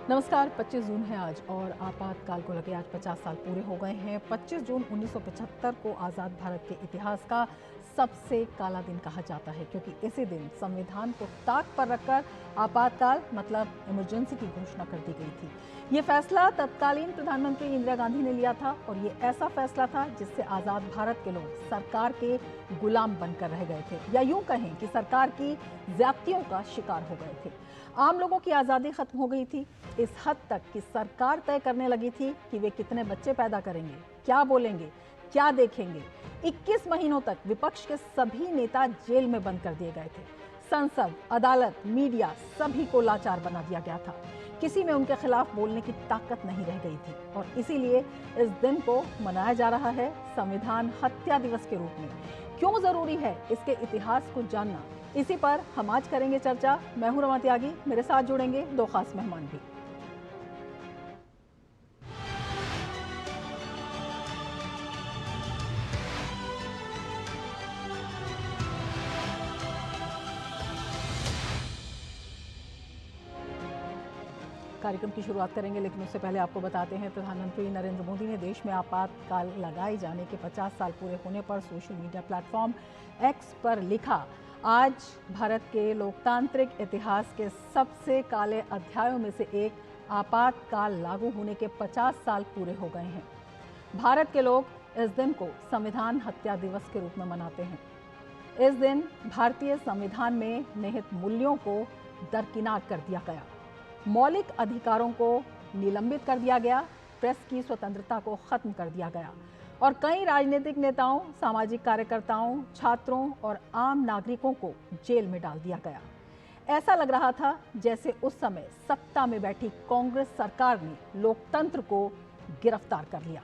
नमस्कार। 25 जून है आज और आपातकाल को लगे आज 50 साल पूरे हो गए हैं। 25 जून 1975 को आज़ाद भारत के इतिहास का सबसे काला दिन कहा जाता है, क्योंकि इसी दिन संविधान को ताक पर रखकर आपातकाल मतलब इमरजेंसी की घोषणा कर दी गई थी। ये फैसला तत्कालीन प्रधानमंत्री इंदिरा गांधी ने लिया था और ये ऐसा फैसला था जिससे आज़ाद भारत के लोग सरकार के गुलाम बनकर रह गए थे, या यूं कहें कि सरकार की ज्यादतियों का शिकार हो गए थे। आम लोगों की आज़ादी खत्म हो गई थी, इस हद तक कि सरकार तय करने लगी थी कि वे कितने बच्चे पैदा करेंगे, क्या बोलेंगे, क्या देखेंगे। 21 महीनों तक विपक्ष के सभी नेता जेल में बंद कर दिए गए थे। संसद, अदालत, मीडिया सभी को लाचार बना दिया गया था। किसी में उनके खिलाफ बोलने की ताकत नहीं रह गई थी और इसीलिए इस दिन को मनाया जा रहा है संविधान हत्या दिवस के रूप में। क्यों जरूरी है इसके इतिहास को जानना, इसी पर हम आज करेंगे चर्चा। मैं हूं रमा त्यागी, मेरे साथ जुड़ेंगे दो खास मेहमान भी। कार्यक्रम की शुरुआत करेंगे, लेकिन उससे पहले आपको बताते हैं प्रधानमंत्री नरेंद्र मोदी ने देश में आपातकाल लगाए जाने के 50 साल पूरे होने पर सोशल मीडिया प्लेटफॉर्म एक्स पर लिखा, आज भारत के लोकतांत्रिक इतिहास के सबसे काले अध्यायों में से एक आपातकाल लागू होने के 50 साल पूरे हो गए हैं। भारत के लोग इस दिन को संविधान हत्या दिवस के रूप में मनाते हैं। इस दिन भारतीय संविधान में निहित मूल्यों को दरकिनार कर दिया गया, मौलिक अधिकारों को निलंबित कर दिया गया, प्रेस की स्वतंत्रता को खत्म कर दिया गया और कई राजनीतिक नेताओं, सामाजिक कार्यकर्ताओं, छात्रों और आम नागरिकों को जेल में डाल दिया गया। ऐसा लग रहा था जैसे उस समय सत्ता में बैठी कांग्रेस सरकार ने लोकतंत्र को गिरफ्तार कर लिया।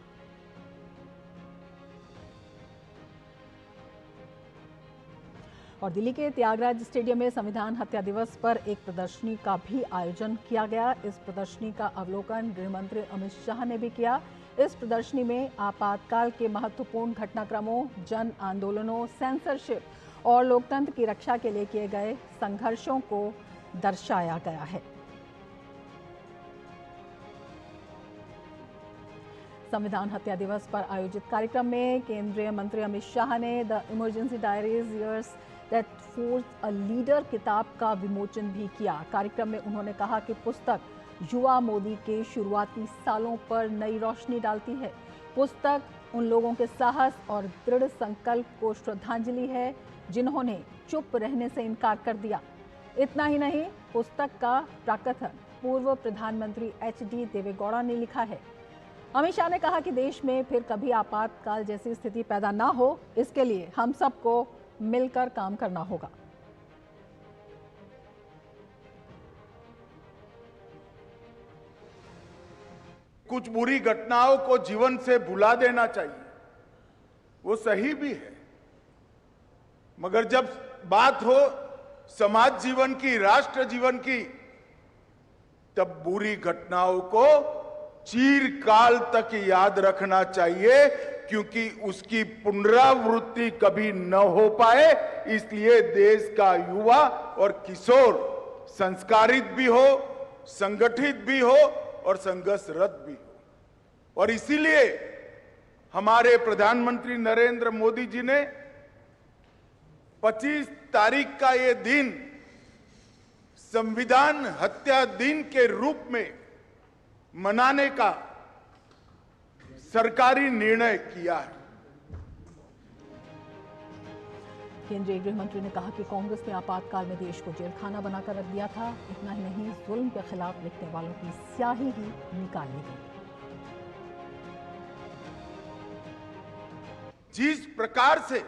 और दिल्ली के त्यागराज स्टेडियम में संविधान हत्या दिवस पर एक प्रदर्शनी का भी आयोजन किया गया। इस प्रदर्शनी का अवलोकन गृह मंत्री अमित शाह ने भी किया। इस प्रदर्शनी में आपातकाल के महत्वपूर्ण घटनाक्रमों, जन आंदोलनों, सेंसरशिप और लोकतंत्र की रक्षा के लिए किए गए संघर्षों को दर्शाया गया है। संविधान हत्या दिवस पर आयोजित कार्यक्रम में केंद्रीय मंत्री अमित शाह ने the emergency diaries years that forced a leader किताब का विमोचन भी किया। कार्यक्रम में उन्होंने कहा कि पुस्तक युवा मोदी के शुरुआती सालों पर नई रोशनी डालती है। पुस्तक उन लोगों के साहस और दृढ़ संकल्प को श्रद्धांजलि है जिन्होंने चुप रहने से इनकार कर दिया। इतना ही नहीं, पुस्तक का प्रकथन पूर्व प्रधानमंत्री HD देवेगौड़ा ने लिखा है। अमित शाह ने कहा कि देश में फिर कभी आपातकाल जैसी स्थिति पैदा ना हो, इसके लिए हम सबको मिलकर काम करना होगा। कुछ बुरी घटनाओं को जीवन से भुला देना चाहिए, वो सही भी है, मगर जब बात हो समाज जीवन की, राष्ट्र जीवन की, तब बुरी घटनाओं को चिरकाल तक याद रखना चाहिए, क्योंकि उसकी पुनरावृत्ति कभी न हो पाए। इसलिए देश का युवा और किशोर संस्कारित भी हो, संगठित भी हो और संघर्षरत भी हो। और इसीलिए हमारे प्रधानमंत्री नरेंद्र मोदी जी ने 25 तारीख का ये दिन संविधान हत्या दिन के रूप में मनाने का सरकारी निर्णय किया है। केंद्रीय गृह मंत्री ने कहा कि कांग्रेस ने आपातकाल में देश को जेलखाना बनाकर रख दिया था। इतना ही नहीं, जुल्म के खिलाफ लिखने वालों की स्याही ही निकाल ली गई। जिस प्रकार से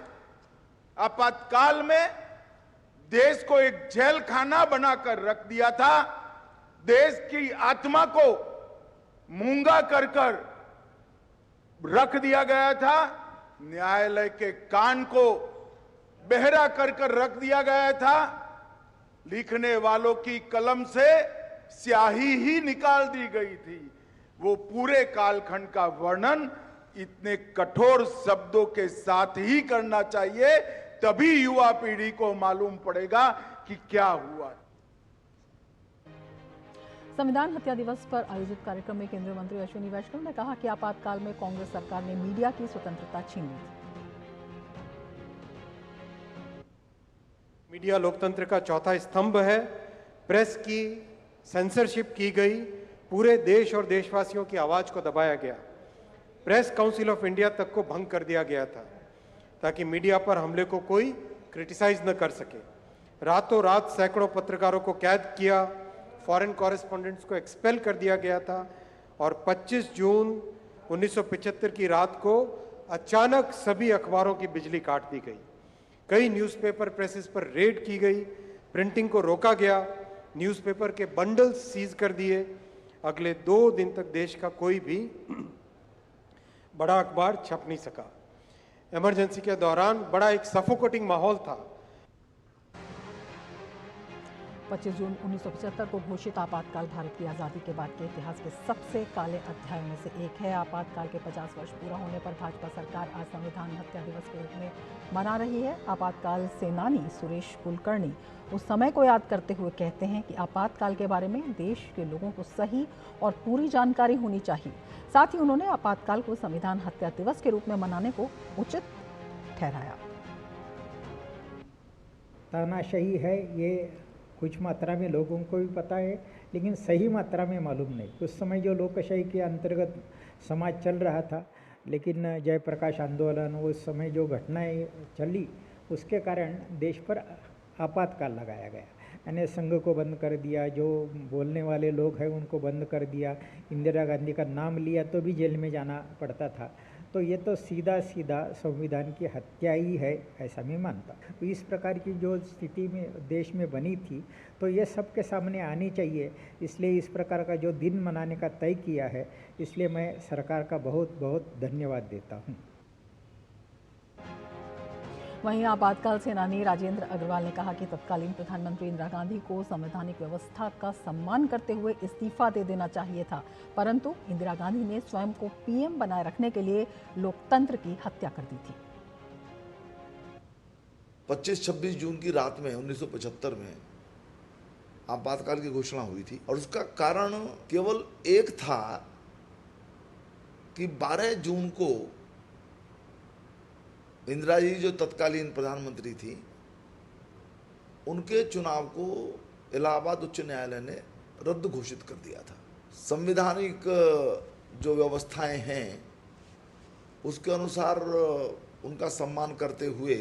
आपातकाल में देश को एक जेलखाना बनाकर रख दिया था, देश की आत्मा को मूंगा कर रख दिया गया था, न्यायालय के कान को बहरा कर रख दिया गया था, लिखने वालों की कलम से स्याही ही निकाल दी गई थी। वो पूरे कालखंड का वर्णन इतने कठोर शब्दों के साथ ही करना चाहिए, तभी युवा पीढ़ी को मालूम पड़ेगा कि क्या हुआ। संविधान हत्या दिवस पर आयोजित कार्यक्रम में केंद्रीय मंत्री अश्विनी वैष्णव ने कहा कि आपातकाल में कांग्रेस सरकार ने मीडिया की स्वतंत्रता छीन ली थी। मीडिया लोकतंत्र का चौथा स्तंभ है। प्रेस की सेंसरशिप की गई, पूरे देश और देशवासियों की आवाज को दबाया गया। प्रेस काउंसिल ऑफ इंडिया तक को भंग कर दिया गया था ताकि मीडिया पर हमले को कोई क्रिटिसाइज न कर सके। रातों रात सैकड़ों पत्रकारों को कैद किया, फॉरेन कॉरेस्पॉन्डेंट्स को एक्सपेल कर दिया गया था और 25 जून 1975 की रात को अचानक सभी अखबारों की बिजली काट दी गई। कई न्यूज़पेपर प्रेसेस पर रेड की गई, प्रिंटिंग को रोका गया, न्यूज़पेपर के बंडल्स सीज कर दिए। अगले 2 दिन तक देश का कोई भी बड़ा अखबार छप नहीं सका। इमरजेंसी के दौरान बड़ा एक सफोकेटिंग माहौल था। 25 जून 1975 को घोषित आपातकाल भारत की आज़ादी के बाद के इतिहास के सबसे काले अध्यायों में से एक है। आपातकाल के 50 वर्ष पूरा होने पर भाजपा सरकार आज संविधान हत्या दिवस के रूप में मना रही है। आपातकाल सेनानी सुरेश कुलकर्णी उस समय को याद करते हुए कहते हैं कि आपातकाल के बारे में देश के लोगों को सही और पूरी जानकारी होनी चाहिए। साथ ही उन्होंने आपातकाल को संविधान हत्या दिवस के रूप में मनाने को उचित ठहराया। तानाशाही है, ये कुछ मात्रा में लोगों को भी पता है, लेकिन सही मात्रा में मालूम नहीं। उस समय जो लोकशाही के अंतर्गत समाज चल रहा था, लेकिन जयप्रकाश आंदोलन, उस समय जो घटनाएं चली, उसके कारण देश पर आपातकाल लगाया गया। यानी संघ को बंद कर दिया, जो बोलने वाले लोग हैं उनको बंद कर दिया, इंदिरा गांधी का नाम लिया तो भी जेल में जाना पड़ता था। तो ये तो सीधा सीधा संविधान की हत्या ही है, ऐसा मैं मानता। तो इस प्रकार की जो स्थिति में देश में बनी थी, तो ये सबके सामने आनी चाहिए। इसलिए इस प्रकार का जो दिन मनाने का तय किया है, इसलिए मैं सरकार का बहुत बहुत धन्यवाद देता हूँ। वहीं आपातकाल सेनानी राजेंद्र अग्रवाल ने कहा कि तत्कालीन प्रधानमंत्री इंदिरा गांधी को संवैधानिक व्यवस्था का सम्मान करते हुए इस्तीफा दे देना चाहिए था, परंतु इंदिरा गांधी ने स्वयं को पीएम बनाए रखने के लिए लोकतंत्र की हत्या कर दी थी। 25-26 जून की रात में 1975 में आपातकाल की घोषणा हुई थी और उसका कारण केवल एक था कि 12 जून को इंदिरा जी जो तत्कालीन प्रधानमंत्री थी, उनके चुनाव को इलाहाबाद उच्च न्यायालय ने रद्द घोषित कर दिया था। संवैधानिक जो व्यवस्थाएं हैं उसके अनुसार उनका सम्मान करते हुए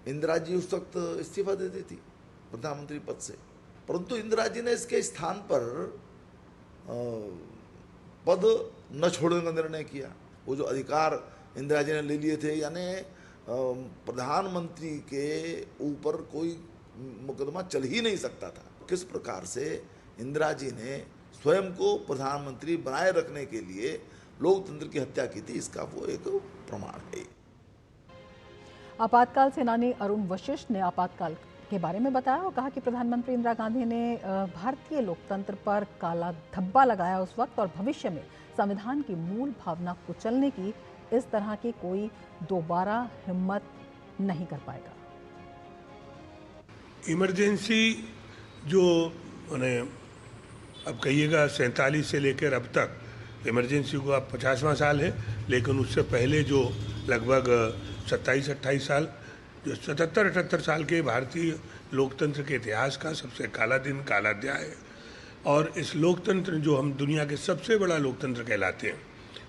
इंदिरा जी उस वक्त इस्तीफा दे देती प्रधानमंत्री पद से, परंतु इंदिरा जी ने इसके स्थान पर पद न छोड़ने का निर्णय किया। वो जो अधिकार इंदिरा जी ने ले लिए थे, यानी प्रधानमंत्री के ऊपर कोई मुकदमा चल ही नहीं सकता था। किस प्रकार से इंदिरा जी ने स्वयं को प्रधानमंत्री बनाए रखने के लिए लोकतंत्र की हत्या की थी, इसका वो एक प्रमाण है। आपातकाल सेनानी अरुण वशिष्ठ ने आपातकाल के बारे में बताया और कहा कि प्रधानमंत्री इंदिरा गांधी ने भारतीय लोकतंत्र पर काला धब्बा लगाया उस वक्त, और भविष्य में संविधान की मूल भावना कुचलने की इस तरह की कोई दोबारा हिम्मत नहीं कर पाएगा। इमरजेंसी जो उन्हें अब कहिएगा 47 से लेकर अब तक, इमरजेंसी को अब 50वां साल है, लेकिन उससे पहले जो लगभग 27-28 साल, जो 77-78 साल के भारतीय लोकतंत्र के इतिहास का सबसे काला दिन, काला अध्याय है। और इस लोकतंत्र जो हम दुनिया के सबसे बड़ा लोकतंत्र कहलाते हैं,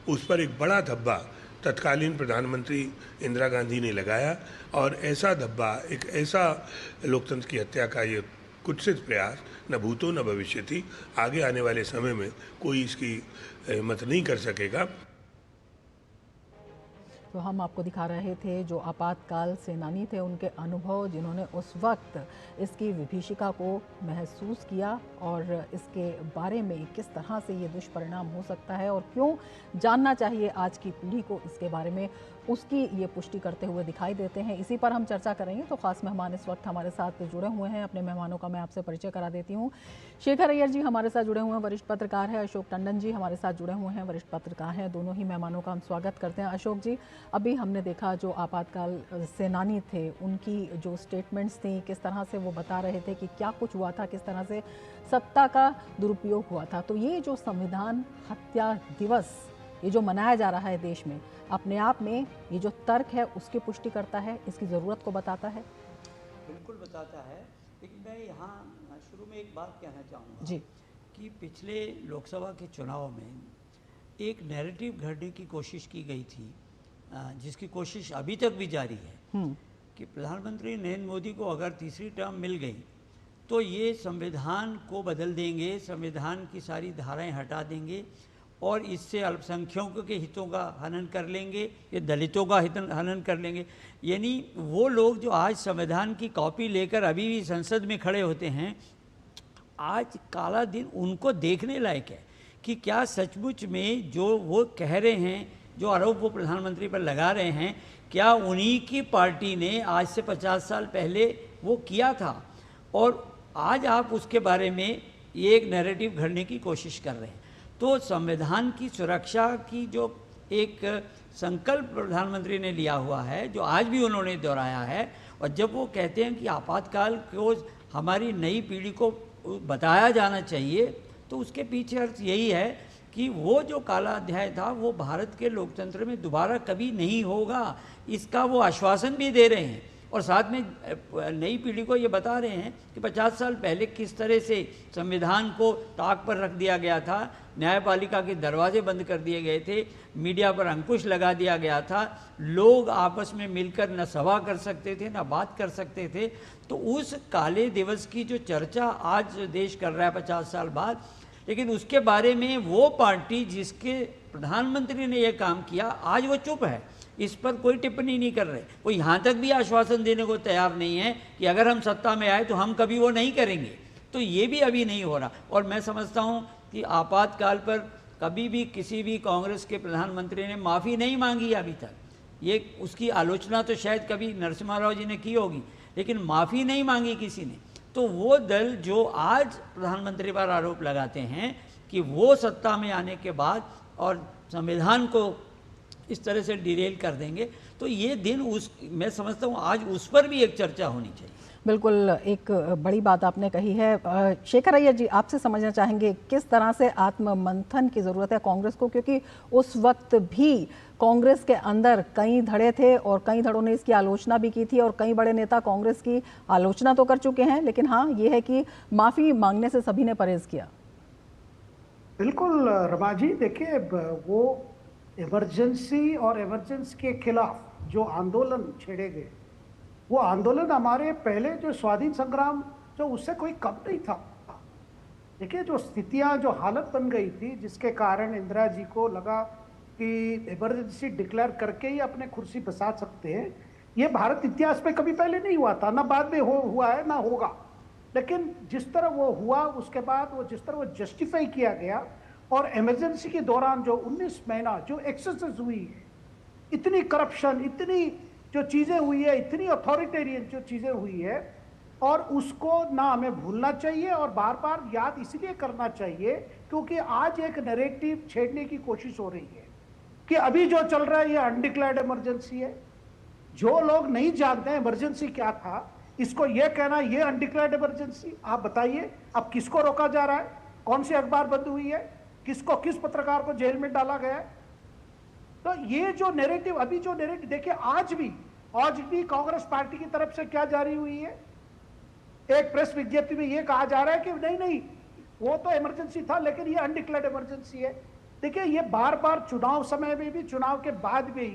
उस पर एक बड़ा धब्बा तत्कालीन प्रधानमंत्री इंदिरा गांधी ने लगाया, और ऐसा धब्बा, एक ऐसा लोकतंत्र की हत्या का ये कुत्सित प्रयास न भूतो न भविष्य थी, आगे आने वाले समय में कोई इसकी हिम्मत नहीं कर सकेगा। तो हम आपको दिखा रहे थे जो आपातकाल सेनानी थे, उनके अनुभव, जिन्होंने उस वक्त इसकी विभीषिका को महसूस किया और इसके बारे में किस तरह से ये दुष्परिणाम हो सकता है और क्यों जानना चाहिए आज की पीढ़ी को इसके बारे में, उसकी ये पुष्टि करते हुए दिखाई देते हैं। इसी पर हम चर्चा करेंगे। तो खास मेहमान इस वक्त हमारे साथ जुड़े हुए हैं। अपने मेहमानों का मैं आपसे परिचय करा देती हूँ। शेखर अय्यर जी हमारे साथ जुड़े हुए हैं, वरिष्ठ पत्रकार है। अशोक टंडन जी हमारे साथ जुड़े हुए हैं, वरिष्ठ पत्रकार हैं। दोनों ही मेहमानों का हम स्वागत करते हैं। अशोक जी, अभी हमने देखा जो आपातकाल सेनानी थे उनकी जो स्टेटमेंट्स थी, किस तरह से वो बता रहे थे कि क्या कुछ हुआ था, किस तरह से सत्ता का दुरुपयोग हुआ था। तो ये जो संविधान हत्या दिवस ये जो मनाया जा रहा है देश में, अपने आप में ये जो तर्क है उसकी पुष्टि करता है, इसकी ज़रूरत को बताता है। बिल्कुल बताता है, लेकिन मैं यहाँ शुरू में एक बात कहना चाहूँगा जी कि पिछले लोकसभा के चुनाव में एक नैरेटिव घड़ने की कोशिश की गई थी, जिसकी कोशिश अभी तक भी जारी है कि प्रधानमंत्री नरेंद्र मोदी को अगर तीसरी टर्म मिल गई तो ये संविधान को बदल देंगे, संविधान की सारी धाराएं हटा देंगे और इससे अल्पसंख्यकों के हितों का हनन कर लेंगे, ये दलितों का हनन कर लेंगे। यानी वो लोग जो आज संविधान की कॉपी लेकर अभी भी संसद में खड़े होते हैं, आज काला दिन उनको देखने लायक है कि क्या सचमुच में जो वो कह रहे हैं, जो आरोप वो प्रधानमंत्री पर लगा रहे हैं, क्या उन्हीं की पार्टी ने आज से 50 साल पहले वो किया था। और आज आप उसके बारे में ये एक नैरेटिव घड़ने की कोशिश कर रहे हैं। तो संविधान की सुरक्षा की जो एक संकल्प प्रधानमंत्री ने लिया हुआ है, जो आज भी उन्होंने दोहराया है, और जब वो कहते हैं कि आपातकाल को हमारी नई पीढ़ी को बताया जाना चाहिए, तो उसके पीछे अर्थ यही है कि वो जो काला अध्याय था वो भारत के लोकतंत्र में दोबारा कभी नहीं होगा, इसका वो आश्वासन भी दे रहे हैं। और साथ में नई पीढ़ी को ये बता रहे हैं कि 50 साल पहले किस तरह से संविधान को ताक पर रख दिया गया था, न्यायपालिका के दरवाजे बंद कर दिए गए थे, मीडिया पर अंकुश लगा दिया गया था, लोग आपस में मिलकर न सभा कर सकते थे, न बात कर सकते थे। तो उस काले दिवस की जो चर्चा आज देश कर रहा है 50 साल बाद, लेकिन उसके बारे में वो पार्टी जिसके प्रधानमंत्री ने ये काम किया, आज वो चुप है, इस पर कोई टिप्पणी नहीं कर रहे। वो यहाँ तक भी आश्वासन देने को तैयार नहीं है कि अगर हम सत्ता में आए तो हम कभी वो नहीं करेंगे। तो ये भी अभी नहीं हो रहा। और मैं समझता हूँ कि आपातकाल पर कभी भी किसी भी कांग्रेस के प्रधानमंत्री ने माफ़ी नहीं मांगी अभी तक। ये उसकी आलोचना तो शायद कभी नरसिम्हा राव जी ने की होगी, लेकिन माफ़ी नहीं मांगी किसी ने। तो वो दल जो आज प्रधानमंत्री पर आरोप लगाते हैं कि वो सत्ता में आने के बाद और संविधान को इस तरह से डिरेल कर देंगे, तो ये दिन मैं समझता हूँ आज उस पर भी एक चर्चा होनी चाहिए। बिल्कुल, एक बड़ी बात आपने कही है। शेखर अय्यर जी, आपसे समझना चाहेंगे किस तरह से आत्ममंथन की ज़रूरत है कांग्रेस को, क्योंकि उस वक्त भी कांग्रेस के अंदर कई धड़े थे और कई धड़ों ने इसकी आलोचना भी की थी और कई बड़े नेता कांग्रेस की आलोचना तो कर चुके हैं, लेकिन हाँ ये है कि माफ़ी मांगने से सभी ने परहेज किया। बिल्कुल रमा जी, देखिए वो इमरजेंसी और इमरजेंसी के खिलाफ जो आंदोलन छेड़े गए, वो आंदोलन हमारे पहले जो स्वाधीन संग्राम जो उससे कोई कम नहीं था। देखिए जो स्थितियां, जो हालत बन गई थी, जिसके कारण इंदिरा जी को लगा कि इमरजेंसी डिक्लेयर करके ही अपने कुर्सी बसा सकते हैं, ये भारत इतिहास में कभी पहले नहीं हुआ था, ना बाद में हुआ है ना होगा। लेकिन जिस तरह वो हुआ, उसके बाद वो जिस तरह वो जस्टिफाई किया गया, और इमरजेंसी के दौरान जो 19 महीना जो एक्सेसेस हुई है, इतनी करप्शन, इतनी जो चीज़ें हुई है, इतनी अथॉरिटेरियन जो चीज़ें हुई है, और उसको ना हमें भूलना चाहिए और बार बार याद इसलिए करना चाहिए क्योंकि आज एक नैरेटिव छेड़ने की कोशिश हो रही है कि अभी जो चल रहा है ये अनडिक्लेयर्ड इमरजेंसी है। जो लोग नहीं जानते हैं इमरजेंसी क्या था, इसको ये कहना ये अनडिक्लेयर्ड इमरजेंसी, आप बताइए अब किसको रोका जा रहा है, कौन सी अखबार बंद हुई है, किसको, किस पत्रकार को जेल में डाला गया है। तो ये जो नैरेटिव, अभी जो नैरेटिव देखिए, आज भी कांग्रेस पार्टी की तरफ से क्या जारी हुई है, एक प्रेस विज्ञप्ति में ये कहा जा रहा है कि नहीं वो तो इमरजेंसी था लेकिन ये अनडिक्लेयर्ड इमरजेंसी है। देखिए ये बार बार चुनाव समय में भी, चुनाव के बाद भी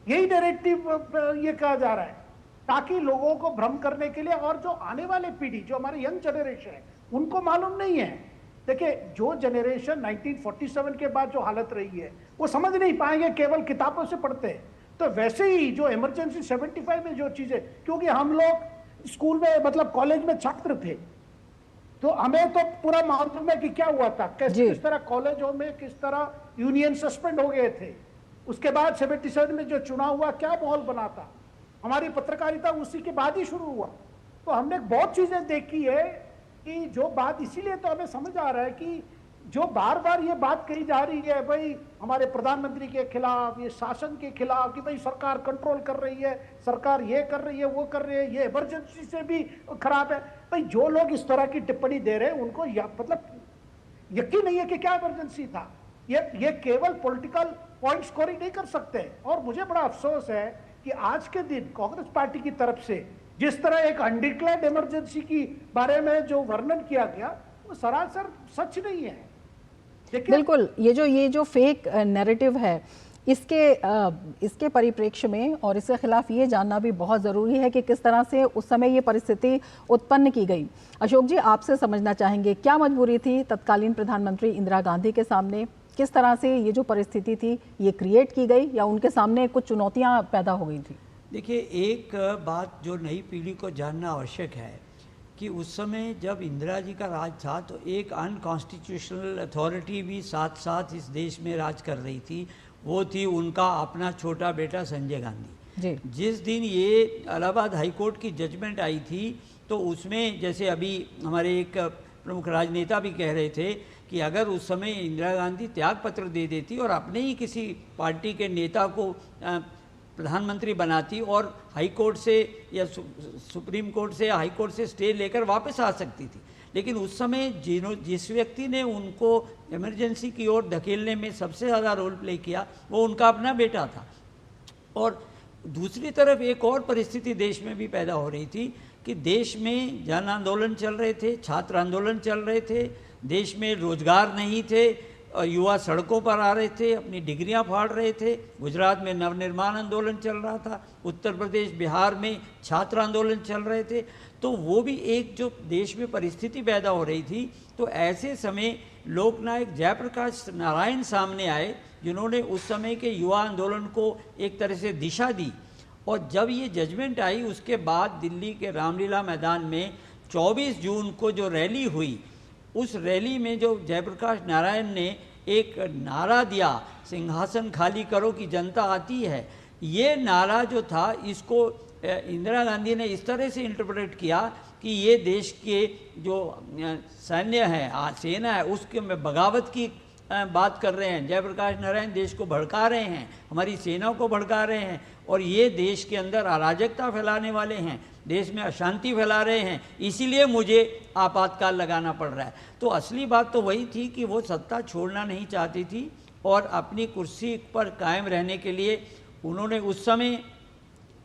यही नैरेटिव ये कहा जा रहा है ताकि लोगों को भ्रम करने के लिए, और जो आने वाले पीढ़ी, जो हमारी यंग जनरेशन है, उनको मालूम नहीं है। देखिए जो जनरेशन 1947 के बाद जो हालत रही है वो समझ नहीं पाएंगे, केवल किताबों से पढ़ते हैं। तो वैसे ही जो इमरजेंसी 75 में जो चीजें, क्योंकि हम लोग स्कूल में, मतलब कॉलेज में छात्र थे, तो हमें तो पूरा मालूम है कि क्या हुआ था, किस तरह कॉलेजों में किस तरह यूनियन सस्पेंड हो गए थे। उसके बाद 77 में जो चुनाव हुआ, क्या माहौल बना था, हमारी पत्रकारिता उसी के बाद ही शुरू हुआ। तो हमने बहुत चीजें देखी है कि जो बात, इसीलिए तो हमें समझ आ रहा है कि जो बार बार ये बात कही जा रही है भाई हमारे प्रधानमंत्री के खिलाफ, ये शासन के खिलाफ कि भाई सरकार कंट्रोल कर रही है, सरकार ये कर रही है, वो कर रही है, ये इमरजेंसी से भी खराब है। भाई जो लोग इस तरह की टिप्पणी दे रहे हैं उनको मतलब यकीन नहीं है कि क्या इमरजेंसी था। ये केवल पॉलिटिकल पॉइंट स्कोरिंग नहीं कर सकते। और मुझे बड़ा अफसोस है कि आज के दिन कांग्रेस पार्टी की तरफ से जिस तरह एक अनडिक्लेयर्ड इमरजेंसी की बारे में जो वर्णन किया गया वो सरासर सच नहीं है। बिल्कुल, ये जो फेक नैरेटिव है इसके परिप्रेक्ष्य में और इसके खिलाफ ये जानना भी बहुत ज़रूरी है कि किस तरह से उस समय ये परिस्थिति उत्पन्न की गई। अशोक जी, आपसे समझना चाहेंगे क्या मजबूरी थी तत्कालीन प्रधानमंत्री इंदिरा गांधी के सामने, किस तरह से ये जो परिस्थिति थी ये क्रिएट की गई या उनके सामने कुछ चुनौतियाँ पैदा हो गई थी? देखिए, एक बात जो नई पीढ़ी को जानना आवश्यक है कि उस समय जब इंदिरा जी का राज था तो एक अनकॉन्स्टिट्यूशनल अथॉरिटी भी साथ साथ इस देश में राज कर रही थी, वो थी उनका अपना छोटा बेटा संजय गांधी जी। जिस दिन ये इलाहाबाद हाई कोर्ट की जजमेंट आई थी तो उसमें जैसे अभी हमारे एक प्रमुख राजनेता भी कह रहे थे कि अगर उस समय इंदिरा गांधी त्याग पत्र दे देती और अपने ही किसी पार्टी के नेता को प्रधानमंत्री बनाती और हाई कोर्ट से या सुप्रीम कोर्ट से या हाई कोर्ट से स्टे लेकर वापस आ सकती थी। लेकिन उस समय जिस व्यक्ति ने उनको इमरजेंसी की ओर धकेलने में सबसे ज़्यादा रोल प्ले किया वो उनका अपना बेटा था। और दूसरी तरफ एक और परिस्थिति देश में भी पैदा हो रही थी कि देश में जन आंदोलन चल रहे थे, छात्र आंदोलन चल रहे थे, देश में रोजगार नहीं थे, युवा सड़कों पर आ रहे थे, अपनी डिग्रियां फाड़ रहे थे, गुजरात में नवनिर्माण आंदोलन चल रहा था, उत्तर प्रदेश बिहार में छात्र आंदोलन चल रहे थे। तो वो भी एक जो देश में परिस्थिति पैदा हो रही थी। तो ऐसे समय लोकनायक जयप्रकाश नारायण सामने आए जिन्होंने उस समय के युवा आंदोलन को एक तरह से दिशा दी। और जब ये जजमेंट आई उसके बाद दिल्ली के रामलीला मैदान में 24 जून को जो रैली हुई, उस रैली में जो जयप्रकाश नारायण ने एक नारा दिया, सिंहासन खाली करो कि जनता आती है, ये नारा जो था इसको इंदिरा गांधी ने इस तरह से इंटरप्रेट किया कि ये देश के जो सैन्य है, सेना है, उसके में बगावत की बात कर रहे हैं। जयप्रकाश नारायण देश को भड़का रहे हैं, हमारी सेना को भड़का रहे हैं और ये देश के अंदर अराजकता फैलाने वाले हैं, देश में अशांति फैला रहे हैं, इसीलिए मुझे आपातकाल लगाना पड़ रहा है। तो असली बात तो वही थी कि वो सत्ता छोड़ना नहीं चाहती थी और अपनी कुर्सी पर कायम रहने के लिए उन्होंने उस समय,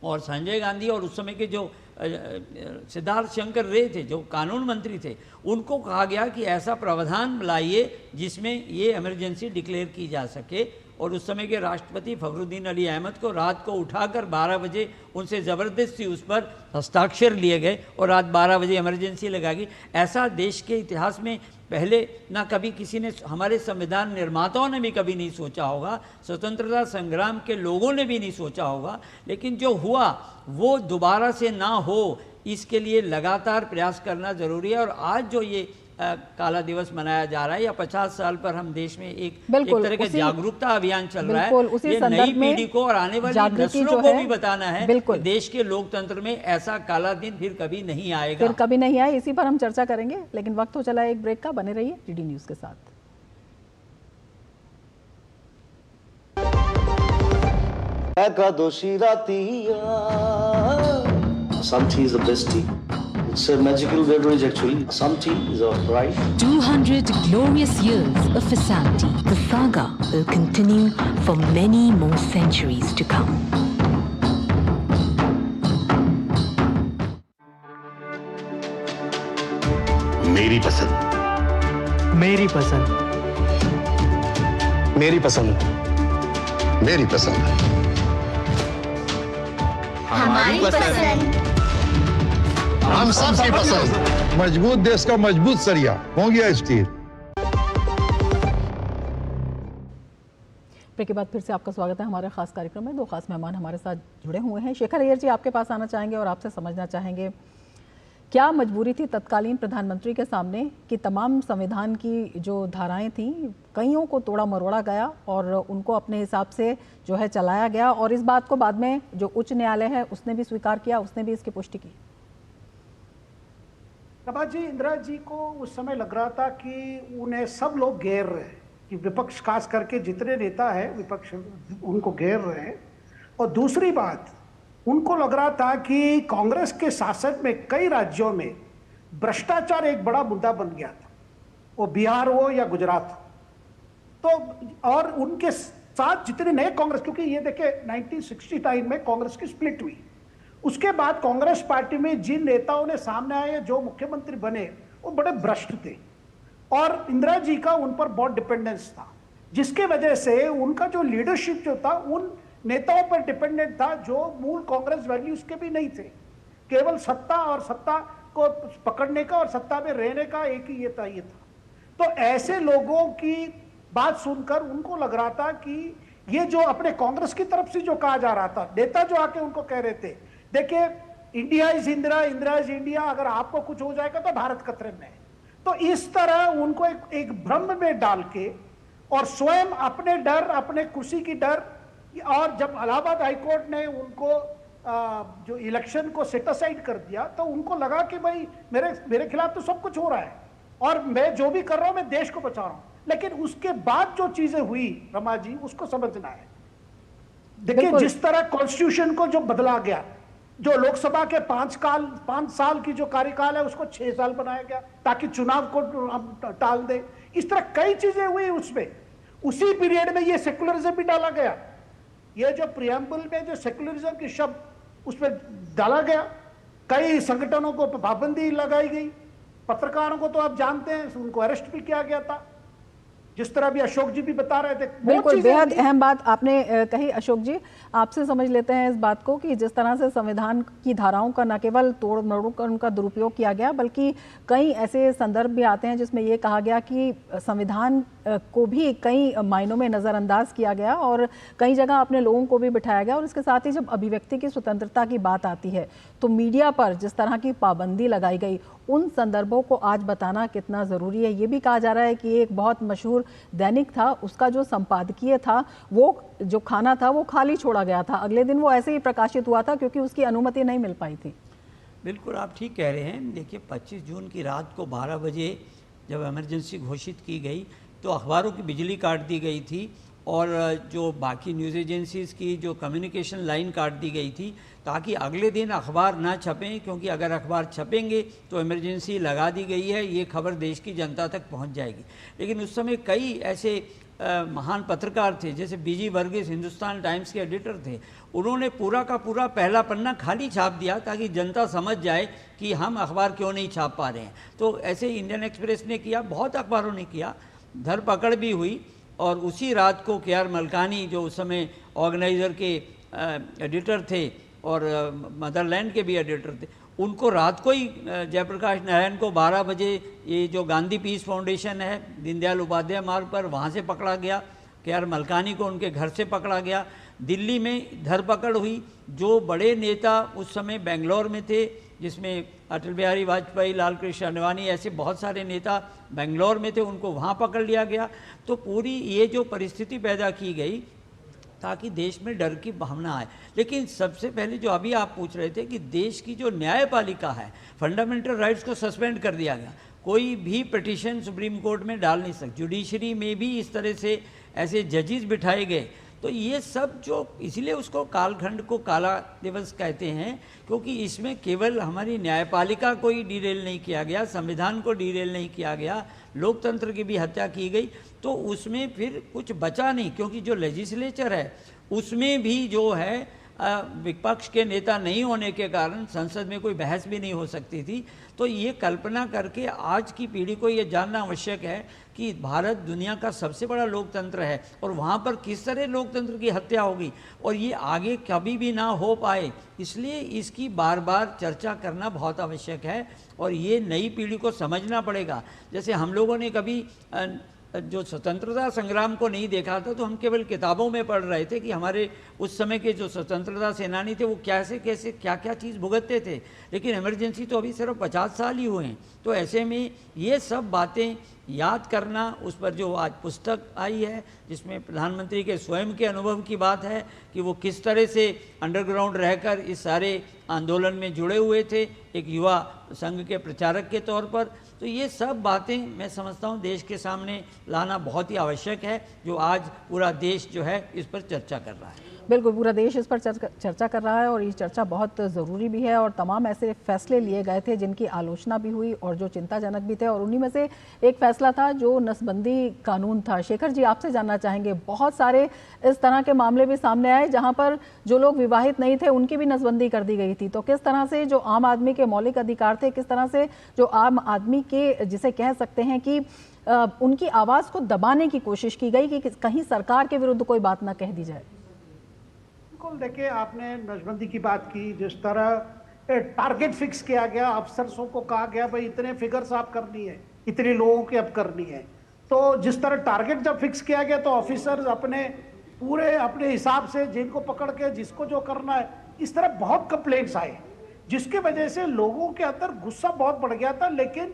और संजय गांधी और उस समय के जो सिद्धार्थ शंकर रे थे जो कानून मंत्री थे, उनको कहा गया कि ऐसा प्रावधान लाइए जिसमें ये इमरजेंसी डिक्लेयर की जा सके। और उस समय के राष्ट्रपति फखरुद्दीन अली अहमद को रात को उठाकर 12 बजे उनसे ज़बरदस्ती उस पर हस्ताक्षर लिए गए और रात 12 बजे इमरजेंसी लगा गई। ऐसा देश के इतिहास में पहले ना कभी किसी ने, हमारे संविधान निर्माताओं ने भी कभी नहीं सोचा होगा, स्वतंत्रता संग्राम के लोगों ने भी नहीं सोचा होगा। लेकिन जो हुआ वो दोबारा से ना हो, इसके लिए लगातार प्रयास करना ज़रूरी है। और आज जो ये काला दिवस मनाया जा रहा है या 50 साल पर हम देश में एक तरह का जागरूकता अभियान चल रहा है, ये नई पीढ़ी को और आने वाली नस्लों को भी बताना है कि देश के लोकतंत्र में ऐसा काला दिन फिर कभी नहीं आएगा, फिर कभी नहीं आए। इसी पर हम चर्चा करेंगे, लेकिन वक्त हो चला एक ब्रेक का। बने रहिए डीडी न्यूज के साथ। एकादशी रातिया, some tea is the best tea. It's a magical beverage actually. Some tea is right. 200 glorious years of Assam tea. The saga will continue for many more centuries to come. मेरी पसंद, मेरी पसंद, मेरी पसंद, मेरी पसंद, हमारी पसंद, हम सबकी पसंद। मजबूत देश का मजबूत सरिया हो गया स्टील। ब्रेक के बाद फिर से आपका स्वागत है हमारे खास कार्यक्रम में। दो खास मेहमान हमारे साथ जुड़े हुए हैं। शेखर अय्यर जी, आपके पास आना चाहेंगे और आपसे समझना चाहेंगे क्या मजबूरी थी तत्कालीन प्रधानमंत्री के सामने कि तमाम संविधान की जो धाराएं थीं कईयों को तोड़ा मरोड़ा गया और उनको अपने हिसाब से जो है चलाया गया, और इस बात को बाद में जो उच्च न्यायालय है उसने भी स्वीकार किया, उसने भी इसकी पुष्टि की। प्रभा जी, इंदिरा जी को उस समय लग रहा था कि उन्हें सब लोग घेर रहे हैं, कि विपक्ष खास करके जितने नेता है विपक्ष उनको घेर रहे हैं। और दूसरी बात, उनको लग रहा था कि कांग्रेस के शासन में कई राज्यों में भ्रष्टाचार एक बड़ा मुद्दा बन गया था, वो बिहार हो या गुजरात हो। तो और उनके साथ जितने नए कांग्रेस, क्योंकि ये देखे 1969 में कांग्रेस की स्प्लिट हुई, उसके बाद कांग्रेस पार्टी में जिन नेताओं ने सामने आए, जो मुख्यमंत्री बने, वो बड़े भ्रष्ट थे और इंदिरा जी का उन पर बहुत डिपेंडेंस था, जिसके वजह से उनका जो लीडरशिप जो था उन नेताओं पर डिपेंडेंट था जो मूल कांग्रेस वैल्यूज के भी नहीं थे। केवल सत्ता और सत्ता को पकड़ने का और सत्ता में रहने का एक ही ये था। तो ऐसे लोगों की बात सुनकर उनको लग रहा था कि ये जो अपने कांग्रेस की तरफ से जो कहा जा रहा था, नेता जो आके उनको कह रहे थे, देखिए India is Indira, Indira is India, अगर आपको कुछ हो जाएगा तो भारत खतरे में है। तो इस तरह उनको एक भ्रम में डाल के और स्वयं अपने डर, अपने कुर्सी की डर, और जब इलाहाबाद हाईकोर्ट ने उनको जो इलेक्शन को सेट असाइड कर दिया तो उनको लगा कि भाई मेरे खिलाफ तो सब कुछ हो रहा है और मैं जो भी कर रहा हूं मैं देश को बचा रहा हूं। लेकिन उसके बाद जो चीजें हुई रमा जी, उसको समझना है। देखिए जिस तरह कॉन्स्टिट्यूशन को जो बदला गया, जो लोकसभा के 5 साल की जो कार्यकाल है उसको 6 साल बनाया गया ताकि चुनाव को टाल दे। इस तरह कई चीजें हुई उसमें। उसी पीरियड में ये सेकुलरिज्म भी डाला गया, ये जो प्रियम्बल में जो सेकुलरिज्म के शब्द उसमें डाला गया, कई संगठनों को पाबंदी लगाई गई, पत्रकारों को तो आप जानते हैं उनको अरेस्ट भी किया गया था, जिस तरह भी अशोक जी भी बता रहे थे। बिल्कुल बेहद अहम बात आपने कही अशोक जी। आपसे समझ लेते हैं इस बात को कि जिस तरह से संविधान की धाराओं का न केवल तोड़ मरोड़ कर उनका दुरुपयोग किया गया, बल्कि कई ऐसे संदर्भ भी आते हैं जिसमें ये कहा गया कि संविधान को भी कई मायनों में नज़रअंदाज किया गया और कई जगह अपने लोगों को भी बिठाया गया। और इसके साथ ही जब अभिव्यक्ति की स्वतंत्रता की बात आती है तो मीडिया पर जिस तरह की पाबंदी लगाई गई, उन संदर्भों को आज बताना कितना ज़रूरी है। ये भी कहा जा रहा है कि एक बहुत मशहूर दैनिक था, उसका जो संपादकीय था, वो जो खाना था वो खाली छोड़ा गया था, अगले दिन वो ऐसे ही प्रकाशित हुआ था क्योंकि उसकी अनुमति नहीं मिल पाई थी। बिल्कुल आप ठीक कह रहे हैं। देखिए 25 जून की रात को 12 बजे जब इमरजेंसी घोषित की गई तो अखबारों की बिजली काट दी गई थी और जो बाकी न्यूज़ एजेंसीज़ की जो कम्युनिकेशन लाइन काट दी गई थी ताकि अगले दिन अखबार ना छपें, क्योंकि अगर अखबार छपेंगे तो इमरजेंसी लगा दी गई है, ये खबर देश की जनता तक पहुंच जाएगी। लेकिन उस समय कई ऐसे महान पत्रकार थे, जैसे बीजी वर्गीस हिंदुस्तान टाइम्स के एडिटर थे, उन्होंने पूरा का पूरा पहला पन्ना खाली छाप दिया ताकि जनता समझ जाए कि हम अखबार क्यों नहीं छाप पा रहे हैं। तो ऐसे इंडियन एक्सप्रेस ने किया, बहुत अखबारों ने किया, धरपकड़ भी हुई। और उसी रात को के आर मलकानी जो उस समय ऑर्गेनाइज़र के एडिटर थे और मदरलैंड के भी एडिटर थे, उनको रात को ही जयप्रकाश नारायण को 12 बजे ये जो गांधी पीस फाउंडेशन है दीनदयाल उपाध्याय मार्ग पर, वहाँ से पकड़ा गया। के आर मलकानी को उनके घर से पकड़ा गया। दिल्ली में धरपकड़ हुई। जो बड़े नेता उस समय बेंगलोर में थे, जिसमें अटल बिहारी वाजपेयी, लाल कृष्ण अडवाणी, ऐसे बहुत सारे नेता बेंगलोर में थे, उनको वहाँ पकड़ लिया गया। तो पूरी ये जो परिस्थिति पैदा की गई ताकि देश में डर की भावना आए। लेकिन सबसे पहले जो अभी आप पूछ रहे थे कि देश की जो न्यायपालिका है, फंडामेंटल राइट्स को सस्पेंड कर दिया गया, कोई भी पिटीशन सुप्रीम कोर्ट में डाल नहीं सकते। जुडिशरी में भी इस तरह से ऐसे जजेस बिठाए गए। तो ये सब जो, इसलिए उसको कालखंड को काला दिवस कहते हैं, क्योंकि इसमें केवल हमारी न्यायपालिका को ही डिरेल नहीं किया गया, संविधान को डिरेल नहीं किया गया, लोकतंत्र की भी हत्या की गई। तो उसमें फिर कुछ बचा नहीं, क्योंकि जो लेजिस्लेचर है उसमें भी जो है विपक्ष के नेता नहीं होने के कारण संसद में कोई बहस भी नहीं हो सकती थी। तो ये कल्पना करके आज की पीढ़ी को ये जानना आवश्यक है कि भारत दुनिया का सबसे बड़ा लोकतंत्र है और वहाँ पर किस तरह लोकतंत्र की हत्या होगी और ये आगे कभी भी ना हो पाए, इसलिए इसकी बार बार चर्चा करना बहुत आवश्यक है और ये नई पीढ़ी को समझना पड़ेगा। जैसे हम लोगों ने कभी जो स्वतंत्रता संग्राम को नहीं देखा था तो हम केवल किताबों में पढ़ रहे थे कि हमारे उस समय के जो स्वतंत्रता सेनानी थे वो कैसे कैसे क्या क्या चीज़ भुगतते थे। लेकिन इमरजेंसी तो अभी सिर्फ 50 साल ही हुए हैं। तो ऐसे में ये सब बातें, याद करना, उस पर जो आज पुस्तक आई है जिसमें प्रधानमंत्री के स्वयं के अनुभव की बात है कि वो किस तरह से अंडरग्राउंड रहकर इस सारे आंदोलन में जुड़े हुए थे एक युवा संघ के प्रचारक के तौर पर। तो ये सब बातें मैं समझता हूँ देश के सामने लाना बहुत ही आवश्यक है, जो आज पूरा देश जो है इस पर चर्चा कर रहा है। बिल्कुल, पूरा देश इस पर चर्चा कर रहा है और ये चर्चा बहुत ज़रूरी भी है और तमाम ऐसे फैसले लिए गए थे जिनकी आलोचना भी हुई और जो चिंताजनक भी थे, और उन्हीं में से एक फैसला था जो नसबंदी कानून था। शेखर जी, आपसे जानना चाहेंगे, बहुत सारे इस तरह के मामले भी सामने आए जहां पर जो लोग विवाहित नहीं थे उनकी भी नसबंदी कर दी गई थी। तो किस तरह से जो आम आदमी के मौलिक अधिकार थे, किस तरह से जो आम आदमी के जिसे कह सकते हैं कि उनकी आवाज़ को दबाने की कोशिश की गई कि कहीं सरकार के विरुद्ध कोई बात ना कह दी जाए। बिल्कुल, देखिए आपने नसबंदी की बात की, जिस तरह टारगेट फिक्स किया गया, अफसरों को कहा गया भाई इतने फिगर्स आप करनी है, इतने लोगों की अब करनी है। तो जिस तरह टारगेट जब फिक्स किया गया तो ऑफिसर्स अपने हिसाब से जिनको पकड़ के जिसको जो करना है, इस तरह बहुत कंप्लेंट्स आए जिसकी वजह से लोगों के अंदर गुस्सा बहुत बढ़ गया था, लेकिन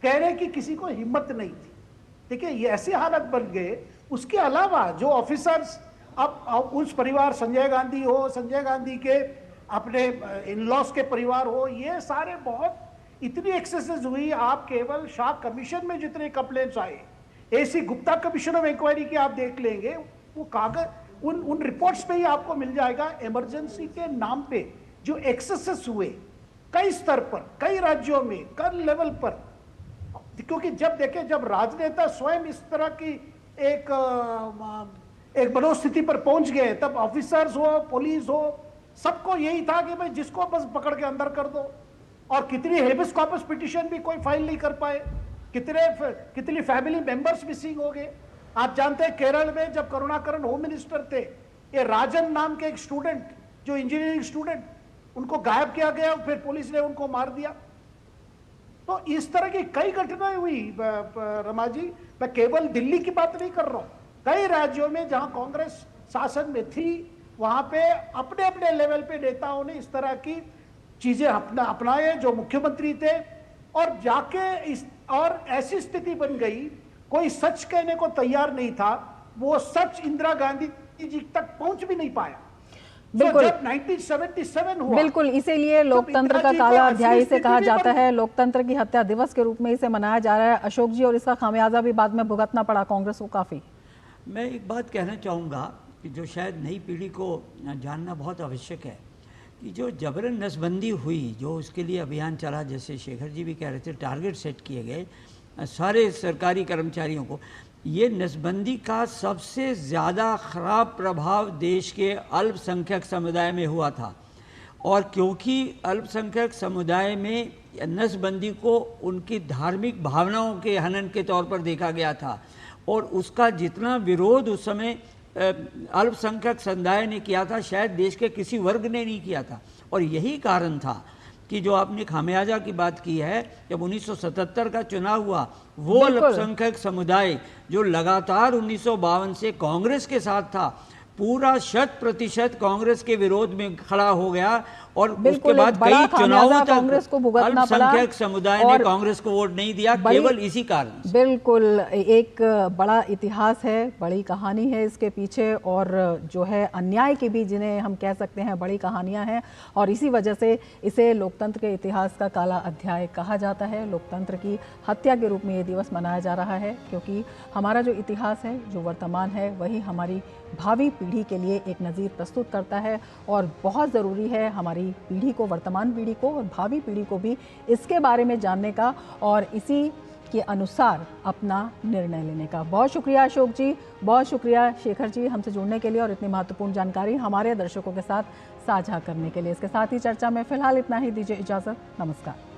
कहने की किसी को हिम्मत नहीं थी। देखिए ये ऐसी हालत बन गए। उसके अलावा जो ऑफिसर्स अब उस परिवार, संजय गांधी हो, संजय गांधी के अपने इन लॉस के परिवार हो, ये सारे बहुत इतनी एक्सेसेस हुई। आप केवल शाह कमीशन में जितने कंप्लेंट्स आए, AC Gupta commission of inquiry की आप देख लेंगे, वो कागज उन रिपोर्ट्स में ही आपको मिल जाएगा। इमरजेंसी के नाम पे जो एक्सेसेस हुए कई स्तर पर, कई राज्यों में, कई लेवल पर, क्योंकि जब राजनेता स्वयं इस तरह की एक मनोस्थिति पर पहुंच गए, तब ऑफिसर्स हो, पुलिस हो, सबको यही था कि भाई जिसको बस पकड़ के अंदर कर दो। और कितनी हेबियस कॉर्पस पिटीशन भी कोई फाइल नहीं कर पाए, कितनी फैमिली मेंबर्स मिसिंग हो गए। आप जानते हैं केरल में जब करुणाकरण होम मिनिस्टर थे, ये राजन नाम के एक स्टूडेंट, जो इंजीनियरिंग स्टूडेंट, उनको गायब किया गया, फिर पुलिस ने उनको मार दिया। तो इस तरह की कई घटनाएं हुई रमा जी। मैं केवल दिल्ली की बात नहीं कर रहा हूं, कई राज्यों में जहां कांग्रेस शासन में थी, वहां पे अपने अपने लेवल पे नेताओं ने इस तरह की चीजें अपनाए जो मुख्यमंत्री थे, और जाके और ऐसी स्थिति बन गई, कोई सच कहने को तैयार नहीं था। वो सच इंदिरा गांधी जी तक पहुंच भी नहीं पाया। बिल्कुल, जब 1977 हुआ, बिल्कुल, इसीलिए लोकतंत्र का काला अध्याय इसे कहा जाता है। लोकतंत्र की हत्या दिवस के रूप में इसे मनाया जा रहा है अशोक जी, और इसका खामियाजा भी बाद में भुगतना पड़ा कांग्रेस को काफी। मैं एक बात कहना चाहूँगा कि जो शायद नई पीढ़ी को जानना बहुत आवश्यक है कि जो जबरन नसबंदी हुई, जो उसके लिए अभियान चला, जैसे शेखर जी भी कह रहे थे, टारगेट सेट किए गए सारे सरकारी कर्मचारियों को, ये नसबंदी का सबसे ज़्यादा ख़राब प्रभाव देश के अल्पसंख्यक समुदाय में हुआ था। और क्योंकि अल्पसंख्यक समुदाय में नसबंदी को उनकी धार्मिक भावनाओं के हनन के तौर पर देखा गया था, और उसका जितना विरोध उस समय अल्पसंख्यक समुदाय ने किया था, शायद देश के किसी वर्ग ने नहीं किया था। और यही कारण था कि जो आपने खामियाजा की बात की है, जब 1977 का चुनाव हुआ, वो अल्पसंख्यक समुदाय जो लगातार 1952 से कांग्रेस के साथ था, पूरा 100% कांग्रेस के विरोध में खड़ा हो गया, और उसके बाद कई चुनावों तक अल्पसंख्यक समुदाय ने कांग्रेस को वोट नहीं दिया, केवल इसी कारण। बिल्कुल, एक बड़ा इतिहास है, बड़ी कहानी है इसके पीछे, और जो है अन्याय की भी, जिन्हें हम कह सकते हैं बड़ी कहानियां हैं, और इसी वजह से इसे लोकतंत्र के इतिहास का काला अध्याय कहा जाता है। लोकतंत्र की हत्या के रूप में ये दिवस मनाया जा रहा है, क्योंकि हमारा जो इतिहास है, जो वर्तमान है, वही हमारी भावी पीढ़ी के लिए एक नज़ीर प्रस्तुत करता है। और बहुत ज़रूरी है हमारी पीढ़ी को, वर्तमान पीढ़ी को और भावी पीढ़ी को भी इसके बारे में जानने का और इसी के अनुसार अपना निर्णय लेने का। बहुत शुक्रिया अशोक जी, बहुत शुक्रिया शेखर जी, हमसे जुड़ने के लिए और इतनी महत्वपूर्ण जानकारी हमारे दर्शकों के साथ साझा करने के लिए। इसके साथ ही चर्चा में फिलहाल इतना ही, दीजिए इजाज़त, नमस्कार।